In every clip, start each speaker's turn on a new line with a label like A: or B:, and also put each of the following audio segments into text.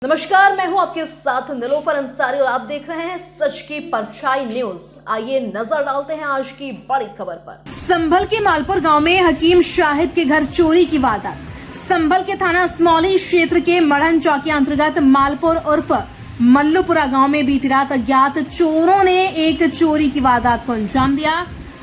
A: नमस्कार, मैं हूं आपके साथ निलोफर अंसारी और आप देख रहे हैं सच की परछाई न्यूज। आइए नजर डालते हैं आज की बड़ी खबर पर। संभल के मालपुर गांव में हकीम शाहिद के घर चोरी की वारदात। संभल के थाना स्मौली क्षेत्र के मढ़न चौकी अंतर्गत मालपुर उर्फ मल्लूपुरा गांव में बीती रात अज्ञात चोरों ने एक चोरी की वारदात को अंजाम दिया।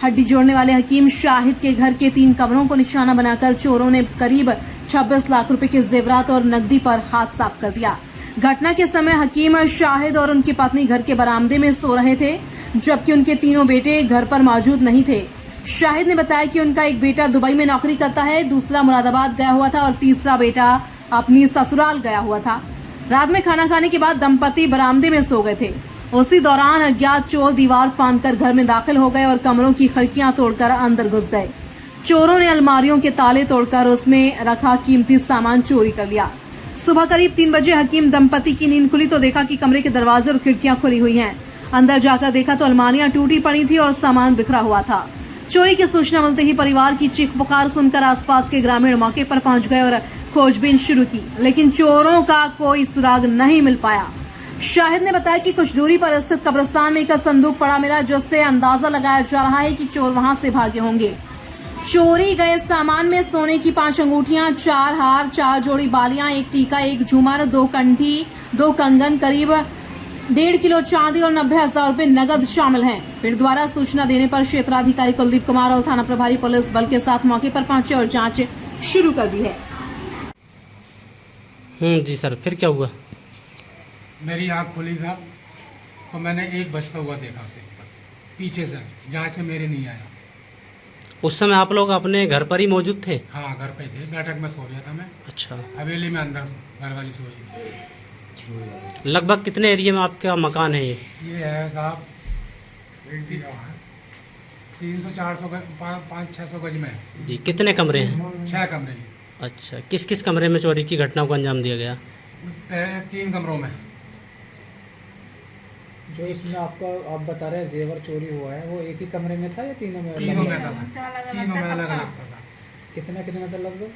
A: हड्डी जोड़ने वाले हकीम शाहिद के घर के 3 कमरों को निशाना बनाकर चोरों ने करीब 26 लाख रुपए के जेवरात और नकदी पर हाथ साफ कर दिया। घटना के समय हकीम शाहिद और उनकी पत्नी घर के बरामदे में सो रहे थे, जबकि उनके तीनों बेटे घर पर मौजूद नहीं थे। शाहिद ने बताया कि उनका एक बेटा दुबई में नौकरी करता है, दूसरा मुरादाबाद गया हुआ था और तीसरा बेटा अपनी ससुराल गया हुआ था। रात में खाना खाने के बाद दंपति बरामदे में सो गए थे। उसी दौरान अज्ञात चोर दीवार फांदकर घर में दाखिल हो गए और कमरों की खिड़कियां तोड़कर अंदर घुस गए। चोरों ने अलमारियों के ताले तोड़कर उसमें रखा कीमती सामान चोरी कर लिया। सुबह करीब 3 बजे हकीम दंपति की नींद खुली तो देखा कि कमरे के दरवाजे और खिड़कियां खुली हुई हैं। अंदर जाकर देखा तो अलमारियां टूटी पड़ी थी और सामान बिखरा हुआ था। चोरी की सूचना मिलते ही परिवार की चीख पुकार सुनकर आसपास के ग्रामीण मौके पर पहुंच गए और खोजबीन शुरू की, लेकिन चोरों का कोई सुराग नहीं मिल पाया। शाहिद ने बताया कि कुछ दूरी पर स्थित कब्रिस्तान में एक संदूक पड़ा मिला, जिससे अंदाजा लगाया जा रहा है कि चोर वहां से भागे होंगे। चोरी गए सामान में सोने की 5 अंगूठियां, 4 हार, 4 जोड़ी बालियां, 1 टीका, 1 झूमर, 2 कंठी, 2 कंगन, करीब 1.5 किलो चांदी और 90,000 रुपए नगद शामिल हैं। फिर द्वारा सूचना देने पर क्षेत्राधिकारी कुलदीप कुमार और थाना प्रभारी पुलिस बल के साथ मौके पर पहुंचे और जांच शुरू कर दी है।
B: जी सर, फिर क्या हुआ?
C: मेरी आँख खुली साहब, तो मैंने एक बचता हुआ देखा से बस पीछे से, जहाँ से मेरे नहीं आया।
B: उस समय आप लोग अपने घर पर ही मौजूद थे?
C: हाँ, घर पे थे, बैठक में सो रहा था मैं।
B: अच्छा।
C: हवेली में अंदर घर वाली सो रही।
B: लगभग कितने एरिया में आपका मकान है
C: ये है साहब 300-400 500-600 गज में।
B: जी, कितने कमरे हैं?
C: 6 कमरे।
B: अच्छा, किस किस कमरे में चोरी की घटना को अंजाम दिया गया?
C: 3 कमरों में।
D: जो इसमें आपका आप बता रहे हैं जेवर चोरी हुआ है, वो एक ही कमरे में था या तीनों में?
C: तीनों में था, तीनों में अलग अलग था।
D: कितना था लगभग?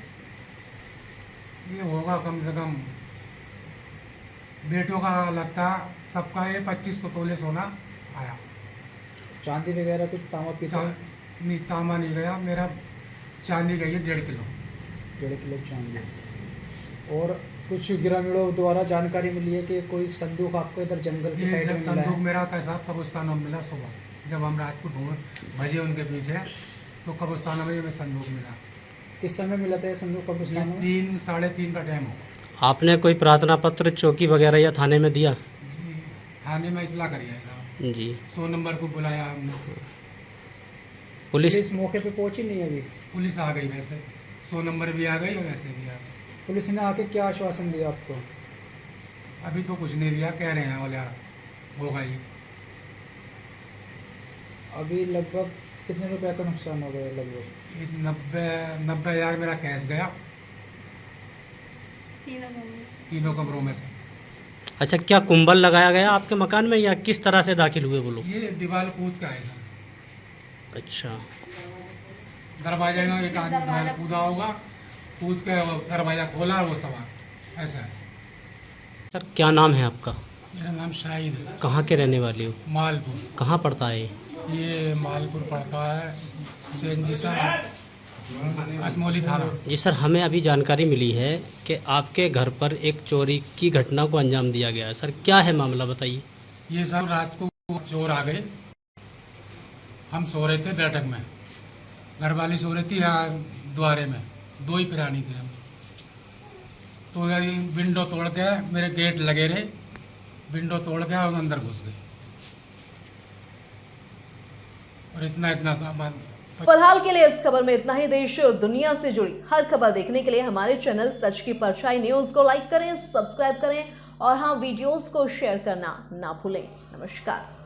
C: ये होगा कम से कम, बेटों का अलग था, सबका ये 25 तोले सोना आया।
D: चांदी वगैरह कुछ तांबा पीतल?
C: नहीं, तांबा नहीं गया, मेरा चांदी गई है 1.5 किलो।
D: 1.5 किलो चांदी। और कुछ ग्रामीणों द्वारा जानकारी मिली है कि कोई संदूक आपको इधर जंगल की साइड में मिला है।
C: संदूक मेरा कैसा कब्रिस्तानों में मिला सुबह, जब हम रात को ढूंढ भजे उनके पीछे, तो कब्रिस्तानों में संदूक मिला।
D: किस समय मिला था ये संदूक कब्रिस्तान में?
C: 3-3:30 का टाइम होगा।
B: आपने कोई प्रार्थना पत्र चौकी वगैरह या थाने में दिया?
C: जी, थाने में इतला करिएगा
B: जी।
C: 100 नंबर को बुलाया हमने।
B: पुलिस
D: मौके पे पहुंची नहीं अभी?
C: पुलिस आ गई, वैसे 100 नंबर भी आ गई और वैसे भी आ गई।
D: पुलिस ने आके क्या आश्वासन दिया आपको?
C: अभी तो कुछ नहीं दिया, कह रहे हैं बोले होगा ही।
D: अभी लगभग कितने रुपए का नुकसान हो गया? लगभग
C: 90,000 मेरा कैश गया तीनों कमरों में से।
B: अच्छा, क्या कुंबल लगाया गया आपके मकान में या किस तरह से दाखिल हुए वो लोग?
C: ये दीवार कूद के आएगा।
B: अच्छा।
C: दरवाजे में एक आदमी कूदा होगा, कूद के दरवाजा खोला, वो सवार ऐसा है।
B: सर, क्या नाम है आपका?
C: मेरा नाम शाहिद है।
B: कहाँ के रहने वाले हो?
C: मालपुर।
B: कहाँ पड़ता है
C: ये मालपुर पड़ता है असमौली थाना।
B: जी सर, हमें अभी जानकारी मिली है कि आपके घर पर एक चोरी की घटना को अंजाम दिया गया है। सर, क्या है मामला, बताइए।
C: ये सब रात को चोर आ गए, हम सो रहे थे बैठक में, घर वाली सो रही थी यहाँ द्वारे में, 2 ही प्राणी थे हम। तो विंडो तोड़ के, मेरे गेट लगे रहे, विंडो तोड़ के और अंदर घुस गए और इतना सामान।
A: फिलहाल के लिए इस खबर में इतना ही। देश और दुनिया से जुड़ी हर खबर देखने के लिए हमारे चैनल सच की परछाई न्यूज को लाइक करें, सब्सक्राइब करें और हाँ, वीडियोस को शेयर करना ना भूलें। नमस्कार।